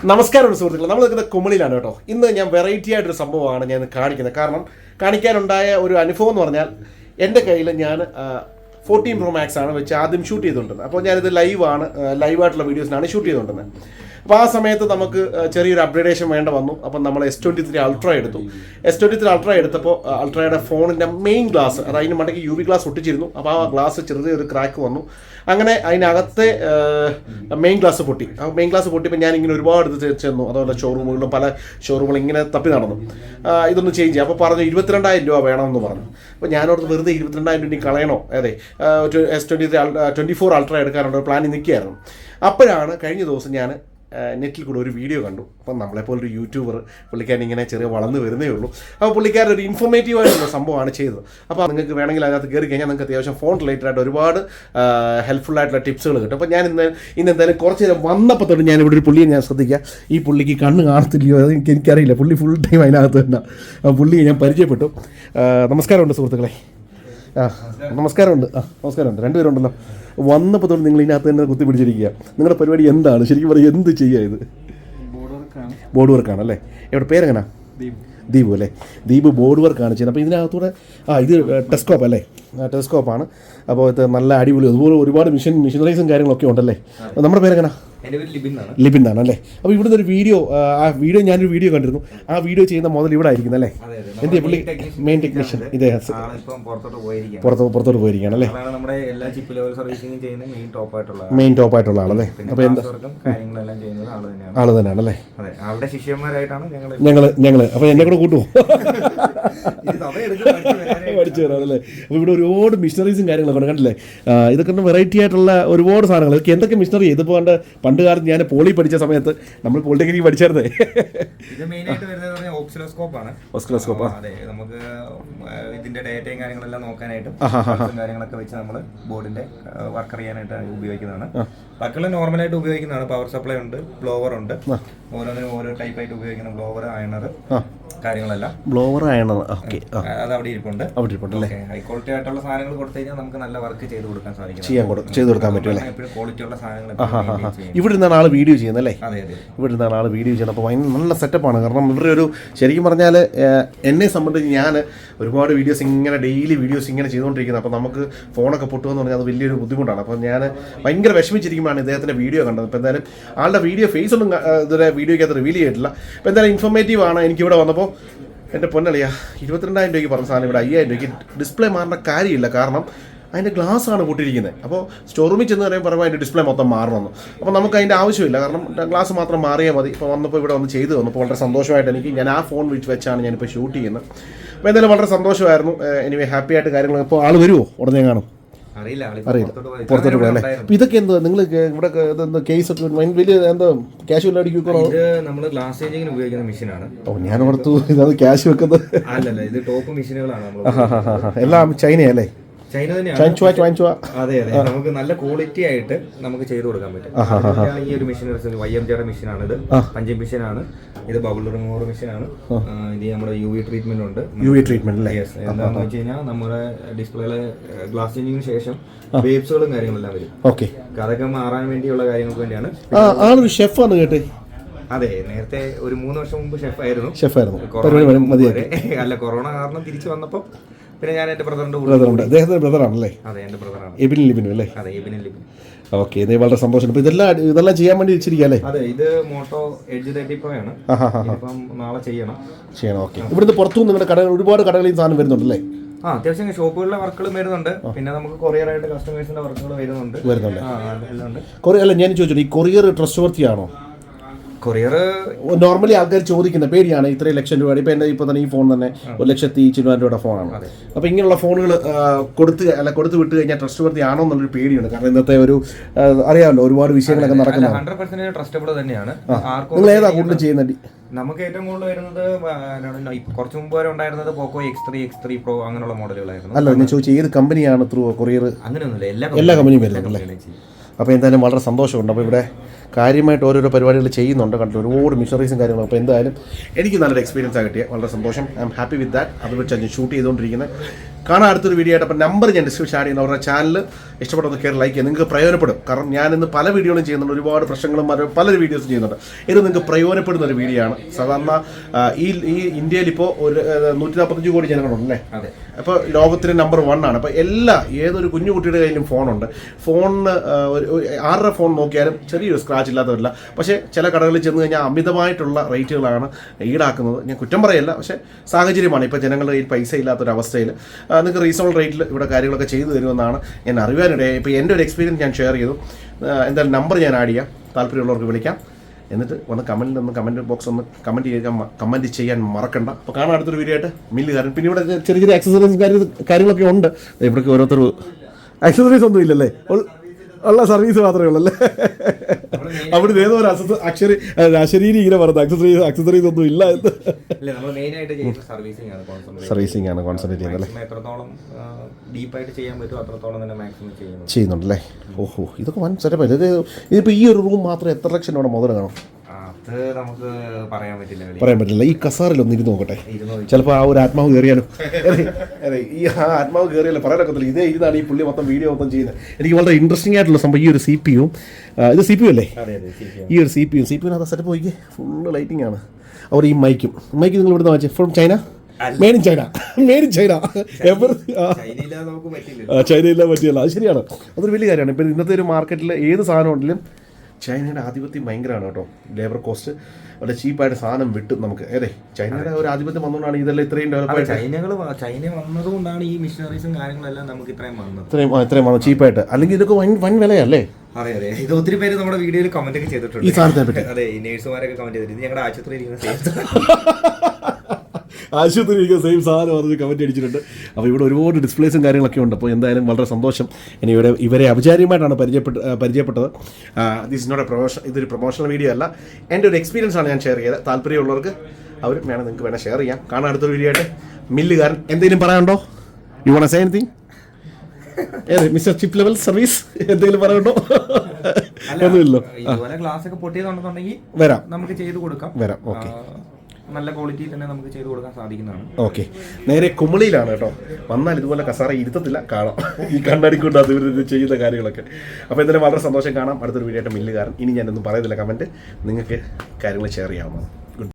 നമസ്കാരം സുഹൃത്തുക്കളെ, നമ്മൾ നിൽക്കുന്ന കുമളിയിലാണ് കേട്ടോ. ഇന്ന് ഞാൻ വെറൈറ്റി ആയിട്ടൊരു സംഭവമാണ് ഞാൻ കാണിക്കുന്നത്. കാരണം കാണിക്കാനുണ്ടായ ഒരു അനുഭവം എന്ന് പറഞ്ഞാൽ എൻ്റെ കയ്യിൽ ഞാൻ 14 Pro Max ആണ് വെച്ച് ആദ്യം ഷൂട്ട് ചെയ്തുകൊണ്ടിരുന്നത്. അപ്പോൾ ഞാനിത് ലൈവായിട്ടുള്ള വീഡിയോസിനാണ് ഷൂട്ട് ചെയ്തുകൊണ്ടിരുന്നത്. അപ്പോൾ ആ സമയത്ത് നമുക്ക് ചെറിയൊരു അപ്ഗ്രേഡേഷൻ വേണ്ട വന്നു. അപ്പം നമ്മൾ S23 Ultra എടുത്തു. S23 Ultra എടുത്തപ്പോൾ അൾട്രയുടെ ഫോണിൻ്റെ മെയിൻ ഗ്ലാസ്, അതായത് അതിന് മണ്ടയ്ക്ക് UV ഗ്ലാസ് ഒട്ടിച്ചിരുന്നു. അപ്പോൾ ആ ഗ്ലാസ് ചെറിയൊരു ക്രാക്ക് വന്നു. അങ്ങനെ അതിനകത്തെ മെയിൻ ഗ്ലാസ് പൊട്ടി. ആ മെയിൻ ഗ്ലാസ് പൊട്ടിയപ്പോൾ ഞാൻ ഇങ്ങനെ ഒരുപാട് ഇത് ചെന്നു. അതുപോലെ ഷോറൂമുകളിലും പല ഷോറൂമുകളും ഇങ്ങനെ തപ്പി നടന്നു ഇതൊന്ന് ചേഞ്ച് ചെയ്യാം. അപ്പോൾ പറഞ്ഞു 22,000 രൂപ വേണമെന്ന് പറഞ്ഞു. അപ്പോൾ ഞാനോർത്ത് വെറുതെ 22,000 രൂപ കളയണോ? അതെ, S24 Ultra എടുക്കാനുള്ള ഒരു പ്ലാനിൽ നിൽക്കുകയായിരുന്നു. അപ്പോഴാണ് കഴിഞ്ഞ ദിവസം ഞാൻ നെറ്റിൽ കൂടെ ഒരു വീഡിയോ കണ്ടു. അപ്പം നമ്മളെപ്പോലൊരു യൂട്യൂബർ, പുള്ളിക്കാരൻ ഇങ്ങനെ ചെറിയ വളർന്നു വരുന്നേ ഉള്ളൂ. അപ്പോൾ പുള്ളിക്കാരൻ ഒരു ഇൻഫോർമേറ്റീവായിട്ടുള്ള സംഭവമാണ് ചെയ്തത്. അപ്പോൾ നിങ്ങൾക്ക് വേണമെങ്കിൽ അതിനകത്ത് കയറി കഴിഞ്ഞാൽ നിങ്ങൾക്ക് അത്യാവശ്യം ഫോൺ റിലേറ്റഡ് ആയിട്ട് ഒരുപാട് ഹെൽപ്ഫുൾ ആയിട്ടുള്ള ടിപ്സുകൾ കിട്ടും. അപ്പോൾ ഞാൻ ഇന്ന് എന്തായാലും കുറച്ച് നേരം വന്നപ്പോൾ തൊട്ട് ഞാൻ ഇവിടെ ഒരു പുള്ളിയെ ഞാൻ ശ്രദ്ധിക്കുക. ഈ പുള്ളിക്ക് കണ്ണ് കാണത്തില്ലയോ അത് എനിക്കറിയില്ല. പുള്ളി ഫുൾ ടൈം അതിനകത്ത് തന്നെ. ആ പുള്ളിയെ ഞാൻ പരിചയപ്പെട്ടു. നമസ്കാരമുണ്ട് സുഹൃത്തുക്കളെ. നമസ്കാരമുണ്ട്. നമസ്കാരമുണ്ട്. രണ്ടുപേരുണ്ടല്ലോ. വന്നപ്പോൾ തൊട്ട് നിങ്ങൾ ഇതിനകത്ത് തന്നെ കുത്തിപ്പിടിച്ചിരിക്കുക. നിങ്ങളുടെ പരിപാടി എന്താണ്? ശരിക്കും പറയുക എന്ത് ചെയ്യുക? ഇത് ബോർഡ് വർക്കാണ് അല്ലേ? എവിടെ പേരെങ്ങനാ? ദീപു അല്ലേ? ദീപ് ബോർഡ് വർക്കാണ് ചെയ്യുന്നത്. അപ്പോൾ ഇതിനകത്തൂടെ ഇത് ടെസ്കോപ്പ് അല്ലേ? ടെസ്കോപ്പാണ്. അപ്പോൾ ഇത് നല്ല അടിപൊളി, അതുപോലെ ഒരുപാട് മെഷീനറീസും കാര്യങ്ങളൊക്കെ ഉണ്ടല്ലേ? നമ്മുടെ പേരെങ്ങനാ? ലിബിൻ എന്നാണ് അല്ലേ? അപ്പോൾ ഇവിടുന്ന് ഒരു വീഡിയോ, ഞാനൊരു വീഡിയോ കണ്ടിരുന്നു. ആ വീഡിയോ ചെയ്യുന്ന മുതൽ ഇവിടെ ആയിരിക്കുന്നത് അല്ലേ? എന്ത് പുള്ളി മെയിൻ ടെക്നീഷ്യൻ ഇതേ പുറത്തോട്ട് പോയിരിക്കുകയാണ് അല്ലേ? മെയിൻ ടോപ്പായിട്ടുള്ള ആളല്ലേ? അപ്പോൾ എന്താ ആള് തന്നെയാണ് അല്ലേ? ഞങ്ങള് അപ്പോൾ എന്നെ കൂടെ കൂട്ടുമോ? പഠിച്ചു തരാമല്ലേ? അപ്പോൾ ഇവിടെ ഒരുപാട് മിഷനറീസും കാര്യങ്ങളൊക്കെ ഉണ്ട് കണ്ടില്ലേ? ഇതൊക്കെ വെറൈറ്റി ആയിട്ടുള്ള ഒരുപാട് സാധനങ്ങൾ. ഇതൊക്കെ എന്തൊക്കെ മിഷനറി? ഇതിപ്പോൾ പണ്ട് കാലത്ത് ഞാൻ പോളി പഠിച്ച സമയത്ത് നമ്മൾ പോളിടെക്നിക്ക് പഠിച്ചായിരുന്നേ. ഇത് മെയിനായിട്ട് വരുന്നത് ഓക്സിലോസ്കോപ്പാണ്. അതെ, നമുക്ക് ഇതിന്റെ ഡേറ്റയും കാര്യങ്ങളെല്ലാം നോക്കാനായിട്ടും കാര്യങ്ങളൊക്കെ വെച്ച് നമ്മൾ ബോർഡിന്റെ വർക്ക് അറിയാനായിട്ട് ഉപയോഗിക്കുന്നതാണ്. ബാക്കിയുള്ള നോർമലായിട്ട് ഉപയോഗിക്കുന്നതാണ്. പവർ സപ്ലൈ ഉണ്ട്, ബ്ലോവർ ഉണ്ട്. ഓരോന്നിനും ഓരോ ടൈപ്പായിട്ട് ഉപയോഗിക്കുന്ന ബ്ലോവർ, അയണർ കാര്യങ്ങളെല്ലാം. ബ്ലോവർ അയണർ അത് അവിടെ ഇരിപ്പുണ്ട്. ഹൈ ക്വാളിറ്റി ആയിട്ടുള്ള സാധനങ്ങൾ കൊടുത്തു കഴിഞ്ഞാൽ നമുക്ക് നല്ല വർക്ക് ചെയ്ത് കൊടുക്കാൻ പറ്റും. എപ്പോഴും ക്വാളിറ്റി ഉള്ള സാധനങ്ങൾ ഇവിടെ നിന്നാണ് ആൾ വീഡിയോ ചെയ്യുന്നത് അല്ലേ? ഇവിടെ നിന്നാണ് ആൾ വീഡിയോ ചെയ്യുന്നത്. അപ്പോൾ നല്ല സെറ്റപ്പാണ്. കാരണം ഇവരുടെ ഒരു ശരിക്കും പറഞ്ഞാൽ എന്നെ സംബന്ധിച്ച് ഞാൻ ഒരുപാട് വീഡിയോസ് ഇങ്ങനെ ഡെയിലി വീഡിയോസ് ഇങ്ങനെ ചെയ്തുകൊണ്ടിരിക്കുന്നത്. അപ്പോൾ നമുക്ക് ഫോണൊക്കെ പൊട്ടുമെന്ന് പറഞ്ഞാൽ അത് വലിയൊരു ബുദ്ധിമുട്ടാണ്. അപ്പോൾ ഞാൻ ഭയങ്കര വിഷമിച്ചിരിക്കുമ്പോഴാണ് ഇദ്ദേഹത്തിൻ്റെ വീഡിയോ കണ്ടത്. അപ്പോൾ എന്തായാലും ആളുടെ ഫേസ് ഒന്നും ഇതുവരെ വീഡിയോയ്ക്കകത്ത് റിവീൽ ചെയ്തിട്ടില്ല. അപ്പോൾ എന്തായാലും ഇൻഫോർമേറ്റീവ് ആണ്. എനിക്കിവിടെ വന്നപ്പോൾ എൻ്റെ പൊന്നളിയാ 22,000 രൂപയ്ക്ക് പറഞ്ഞ സാധനം ഇവിടെ 5,000 രൂപയ്ക്ക് ഡിസ്പ്ലേ മാറേണ്ട കാര്യമില്ല. കാരണം അതിൻ്റെ ഗ്ലാസ്സാണ് പൊട്ടിയിരിക്കുന്നത്. അപ്പോൾ സ്റ്റോറൂമിൽ ചെന്ന് പറയുമ്പോൾ അതിൻ്റെ ഡിസ്പ്ലേ മൊത്തം മാറണമെന്ന്. അപ്പോൾ നമുക്ക് അതിൻ്റെ ആവശ്യമില്ല. കാരണം ഗ്ലാസ് മാത്രം മാറിയാൽ മതി. ഇപ്പോൾ വന്നപ്പോൾ ഇവിടെ വന്ന് ചെയ്തു വന്നപ്പോൾ വളരെ സന്തോഷമായിട്ട് ഞാൻ ആ ഫോൺ വെച്ചാണ് ഞാനിപ്പോൾ ഷൂട്ട് ചെയ്യുന്നത്. അപ്പോൾ എന്തായാലും വളരെ സന്തോഷമായിരുന്നു. എനിവേ ഹാപ്പി ആയിട്ട് കാര്യങ്ങൾ. ഇപ്പോൾ ആൾ വരുമോ? ഉടനെ കാണും അറിയില്ല, പുറത്തോട്ട് പോയല്ലേ? അപ്പോൾ ഇതൊക്കെ എന്താ നിങ്ങൾ ഇവിടെ കേസൊക്കെ വലിയ എന്താ ക്യാഷ് വല്ല അടിക്കുമോ? നമ്മൾ ഗ്ലാസ് ചേഞ്ചിങ്ങിന് ഉപയോഗിക്കുന്ന മെഷീനാണ്. ഓ, ഞാൻ ഓർത്തു ഇതാണ് ക്യാഷ് വെക്കുന്നത്. അല്ലല്ല, ഇത് ടോപ്പ് മെഷീനുകളാണ്. എല്ലാം ചൈനയല്ലേ? ചൈന തന്നെയാണ്. അതെ, നമുക്ക് നല്ല ക്വാളിറ്റി ആയിട്ട് നമുക്ക് ചെയ്ത് കൊടുക്കാൻ പറ്റും. ഈ ഒരു മെഷീൻ YMG മെഷീനാണ്. ഇത് പഞ്ചിങ് മെഷീനാണ്. ഇത് ബബിൾ റിമൂവർ മെഷീനാണ്. ഇത് നമ്മുടെ UV ട്രീറ്റ്മെന്റ് ഉണ്ട്. എന്താണെന്ന് വെച്ച് കഴിഞ്ഞാൽ നമ്മുടെ ഡിസ്പ്ലേയിലെ ഗ്ലാസ് ചേഞ്ചിങ്ങിന് ശേഷം വേബ്സുകളും കാര്യങ്ങളെല്ലാം വരും. ഓക്കെ, അതൊക്കെ മാറാൻ വേണ്ടിയുള്ള കാര്യങ്ങൾക്ക് വേണ്ടിയാണ്. ആളൊരു ഷെഫാണ് കേട്ടെ? അതെ, നേരത്തെ ഒരു 3 വർഷം മുമ്പ് ഷെഫായിരുന്നു. അല്ല, കൊറോണ കാരണം തിരിച്ചു വന്നപ്പോൾ പിന്നെ ഞാൻ എന്റെ അദ്ദേഹത്തിന്റെ ബ്രദറാണല്ലേ? അതെ, എന്റെ ബ്രദറാണ്. എബിൻ ലിബിൻ അല്ലേ? അതെ, എബിൻ ലിബിൻ. ഓക്കെ, ഇത് വളരെ സന്തോഷം. അപ്പോൾ ഇതെല്ലാം ചെയ്യാൻ വേണ്ടി വെച്ചിരിക്കുകയല്ലേ? അതെ, ഇത് മോട്ടോ എഡ്ജ് 30 Pro ആണ്. ഇപ്പം നാളെ ചെയ്യണം. ഓക്കെ, ഇവിടുന്ന് പുറത്തുനിന്ന് നിങ്ങളുടെ കടകൾ ഒരുപാട് കടകളിൽ സാധനം വരുന്നുണ്ടല്ലേ? അത്യാവശ്യം ഷോപ്പുകളിലെ വർക്കുകൾ വരുന്നുണ്ട്. പിന്നെ നമുക്ക് കൊറിയർ ആയിട്ട് കസ്റ്റമേഴ്സിന്റെ വർക്കുകൾ വരുന്നുണ്ട്. അല്ല, ഞാൻ ചോദിച്ചോളൂ, ഈ കൊറിയർ ട്രസ്റ്റ് വർത്തിയാണോ? കൊറിയർ നോർമലി ആൾക്കാർ ചോദിക്കുന്ന പേടിയാണ്. ഇത്രയും ലക്ഷം രൂപ ഇപ്പോൾ തന്നെ ഈ ഫോൺ തന്നെ 1,20,000 രൂപയുടെ ഫോണാണ്. അപ്പോൾ ഇങ്ങനെയുള്ള ഫോണുകൾ കൊടുത്ത് വിട്ട് കഴിഞ്ഞാൽ ട്രസ്റ്റ് വർത്തി ആണോ എന്നുള്ളൊരു പേടിയുണ്ട്. കാരണം ഇന്നത്തെ ഒരു അറിയാമല്ലോ, ഒരുപാട് വിഷയങ്ങളൊക്കെ നടക്കുന്നത്. 100% ട്രസ്റ്റബിൾ തന്നെയാണ്. നിങ്ങൾ ഏതാ കൂടുതൽ ചെയ്യുന്നത്? നമുക്ക് ഏറ്റവും കൂടുതൽ വരുന്നത് കുറച്ച് മുമ്പ് വരെ ഉണ്ടായിരുന്നത് പോക്കോ X3 Pro അങ്ങനെയുള്ള മോഡലുകളായിരുന്നു. അല്ല, ഞാൻ ചോദിച്ചു ഏത് കമ്പനിയാണ് ത്രൂ കൊറിയർ? അങ്ങനെയൊന്നുമില്ല, എല്ലാ കമ്പനിയും വരുന്നുണ്ടല്ലേ? അപ്പോൾ എന്തായാലും വളരെ സന്തോഷമുണ്ട്. അപ്പോൾ ഇവിടെ കാര്യമായിട്ട് ഓരോരോ പരിപാടികൾ ചെയ്യുന്നുണ്ട്. കണ്ടിട്ട് ഒരുപാട് മിഷനറീസും കാര്യങ്ങളും. അപ്പോൾ എന്തായാലും എനിക്ക് നല്ലൊരു എക്സ്പീരിയൻസ് കിട്ടിയ വളരെ സന്തോഷം. I am happy with that. അത് വെച്ചാണ് ഞാൻ ഷൂട്ട് ചെയ്തുകൊണ്ടിരിക്കുന്നത്. കാണാൻ അടുത്തൊരു വീഡിയോ ആയിട്ട്. അപ്പോൾ നമ്പർ ഞാൻ ഡിസ്ക്രിപ്ഷൻ ആഡ് ചെയ്യുന്ന അവരുടെ ചാനൽ ഇഷ്ടപ്പെട്ടൊന്ന് കയറി ലൈക്ക് ചെയ്യുക. നിങ്ങൾക്ക് പ്രയോജനപ്പെടും. കാരണം ഞാനിന്ന് പല വീഡിയോകളും ചെയ്യുന്നുണ്ട്, ഒരുപാട് പ്രശ്നങ്ങളും പല വീഡിയോസും ചെയ്യുന്നുണ്ട്. ഇത് നിങ്ങൾക്ക് പ്രയോജനപ്പെടുന്ന ഒരു വീഡിയോ ആണ്. സാധാരണ ഈ ഇന്ത്യയിൽ ഇപ്പോൾ ഒരു 145 കോടി ജനങ്ങളുണ്ടല്ലേ. അപ്പോൾ ലോകത്തിലെ നമ്പർ 1 ആണ്. അപ്പോൾ ഏതൊരു കുഞ്ഞു കുട്ടിയുടെ കയ്യിലും ഫോണുണ്ട്. ഫോണിന് ആരുടെ ഫോൺ നോക്കിയാലും ചെറിയൊരു സ്ക്രാച്ച് ഇല്ലാത്തവരില്ല. പക്ഷേ ചില കടകളിൽ ചെന്ന് കഴിഞ്ഞാൽ അമിതമായിട്ടുള്ള റേറ്റുകളാണ് ഈടാക്കുന്നത്. ഞാൻ കുറ്റം പറയല്ല, പക്ഷേ സാഹചര്യമാണ്. ഇപ്പോൾ ജനങ്ങളുടെ കയ്യിൽ പൈസ ഇല്ലാത്തൊരവസ്ഥയിൽ നിങ്ങൾക്ക് റീസണബിൾ റേറ്റിൽ ഇവിടെ കാര്യങ്ങളൊക്കെ ചെയ്തു തരുമെന്നാണ് ഞാൻ അറിയാനിടയായി. ഇപ്പോൾ എൻ്റെ ഒരു എക്സ്പീരിയൻസ് ഞാൻ ഷെയർ ചെയ്തു. എന്തായാലും നമ്പർ ഞാൻ ആഡ് ചെയ്യാം, താല്പര്യമുള്ളവർക്ക് വിളിക്കാം. എന്നിട്ട് കമൻറ്റ് ബോക്സ് ഒന്ന് കമൻറ്റ് ചെയ്യാൻ മറക്കണ്ട. അപ്പോൾ കാണാൻ അടുത്തൊരു വീഡിയോ ആയിട്ട് മില്ലുകാരൻ. പിന്നെ ഇവിടെ ചെറിയ ചെറിയ ആക്സസറീസ് കാര്യങ്ങളൊക്കെ ഉണ്ട്. ഇവിടേക്ക് ഓരോരുത്തർ ആക്സസറീസ് ഒന്നും ഇല്ലല്ലേ, ഉള്ള സർവീസ് മാത്രമേ ഉള്ളല്ലേ. അവിടെ ഏതോ ഒരു അശരീരി ഇങ്ങനെ പറഞ്ഞു ആക്സസറീസ് ഒന്നും ഇല്ല എന്ന്. സർവീസിംഗ് ആണ് കോൺസെൻട്രേറ്റ് ചെയ്യുന്നത് ചെയ്യുന്നുണ്ടല്ലേ. ഓഹോ, ഇതൊക്കെ വൻ സെറ്റപ്പ്. ഇതിപ്പോൾ ഈ ഒരു റൂം മാത്രം എത്ര ലക്ഷം രൂപ മുതൽ കാണും? നമുക്ക് പറയാൻ പറ്റില്ല. ഈ കസാറിലൊന്ന് ഇരുന്ന് നോക്കട്ടെ, ചിലപ്പോൾ ആ ഒരു ആത്മാവ് കയറിയാലോ. അതെ, ഈ ആത്മാവ് കയറിയാലോ പറയാനൊക്കത്തില്ല. ഇതേ ഇരുന്നാണ് ഈ പുള്ളി മൊത്തം വീഡിയോ മൊത്തം ചെയ്യുന്നത്. എനിക്ക് വളരെ ഇൻട്രസ്റ്റിംഗ് ആയിട്ടുള്ള സംഭവം ഈ ഒരു CPU. ഇത് CPU അല്ലേ? ഈ ഒരു CPUവിനകത്ത് സെറ്റപ്പ് നോക്കി ഫുള്ള് ലൈറ്റിംഗ് ആണ്. അവർ ഈ മൈക്ക് നിങ്ങൾ ഇവിടുന്ന് വാങ്ങിച്ചത് from China, made in China. ചൈനയില്ല പറ്റിയല്ല, അത് ശരിയാണ്. അതൊരു വലിയ കാര്യമാണ്. ഇപ്പം ഇന്നത്തെ ഒരു മാർക്കറ്റിൽ ഏത് സാധനം ഉണ്ടെങ്കിലും ചൈനയുടെ ആധിപത്യം ഭയങ്കരമാണ് കേട്ടോ. ലേബർ കോസ്റ്റ് വളരെ ചീപ്പായിട്ട് സാധനം വിട്ടും നമുക്ക്. അതെ, ചൈനയുടെ ഒരു ആധിപത്യം വന്നുകൊണ്ടാണ് ഇതെല്ലാം ഇത്രയും ഡെവലപ്പായിട്ട്. ചൈന വന്നതുകൊണ്ടാണ് ഈ മിഷനറീസും കാര്യങ്ങളെല്ലാം നമുക്ക് ഇത്രയും വന്നു ചീപ്പായിട്ട്. അല്ലെങ്കിൽ ഇതൊക്കെ വൻ വിലയല്ലേ. അതെ, ഇത് ഒത്തിരി പേര് നമ്മുടെ വീഡിയോയിൽ കമന്റ് ഒക്കെ ചെയ്തിട്ടുണ്ട് ഈ സാധനത്തെ പറ്റി. അതെ, ഈ നേഴ്സുമാരൊക്കെ കമന്റ് ചെയ്തിട്ടുണ്ട്. ഞങ്ങളുടെ ആശുപത്രി സെയിം സാധനം പറഞ്ഞ് കമൻറ്റ് അടിച്ചിട്ടുണ്ട്. അപ്പോൾ ഇവിടെ ഒരുപാട് ഡിസ്പ്ലേസും കാര്യങ്ങളൊക്കെ ഉണ്ട്. അപ്പോൾ എന്തായാലും വളരെ സന്തോഷം. ഇനി ഇവരെ ഔപചാരികമായിട്ടാണ് പരിചയപ്പെട്ടത്. ദിസ് നോട്ട് എ പ്രൊമോഷൻ, ഇതൊരു പ്രൊമോഷണൽ വീഡിയോ അല്ല, എൻ്റെ ഒരു എക്സ്പീരിയൻസ് ആണ് ഞാൻ ഷെയർ ചെയ്തത്. താല്പര്യമുള്ളവർക്ക് നിങ്ങൾക്ക് വേണം ഷെയർ ചെയ്യാം. കാണാൻ അടുത്തൊരു വീഡിയോ ആയിട്ട്. മില്ലുകാരൻ എന്തെങ്കിലും പറയാനുണ്ടോ? You want to say anything? Mister chip level service എന്തെങ്കിലും പറയാനുണ്ടോ? ഒന്നുമില്ലോ. വരാം, നമുക്ക് ചെയ്ത് കൊടുക്കാം. വരാം. ഓക്കെ, നല്ല ക്വാളിറ്റി തന്നെ നമുക്ക് ചെയ്ത് കൊടുക്കാൻ സാധിക്കുന്നതാണ്. ഓക്കെ, നേരെ കുമളിയിലാണ് കേട്ടോ. വന്നാൽ ഇതുപോലെ കസാറ ഇരുത്തത്തില്ല, കാണാം. ഈ കണ്ണടിക്കൊണ്ട് അത് ഇവർ ചെയ്യുന്ന കാര്യങ്ങളൊക്കെ. അപ്പോൾ എന്തായാലും വളരെ സന്തോഷം. കാണാം അടുത്തൊരു വീഡിയോ ആയിട്ട് മില്ലുകാരൻ. ഇനി ഞാനൊന്നും പറയുന്നില്ല, കമൻറ്റ് നിങ്ങൾക്ക് കാര്യങ്ങൾ ഷെയർ ചെയ്യാവുന്നതാണ്.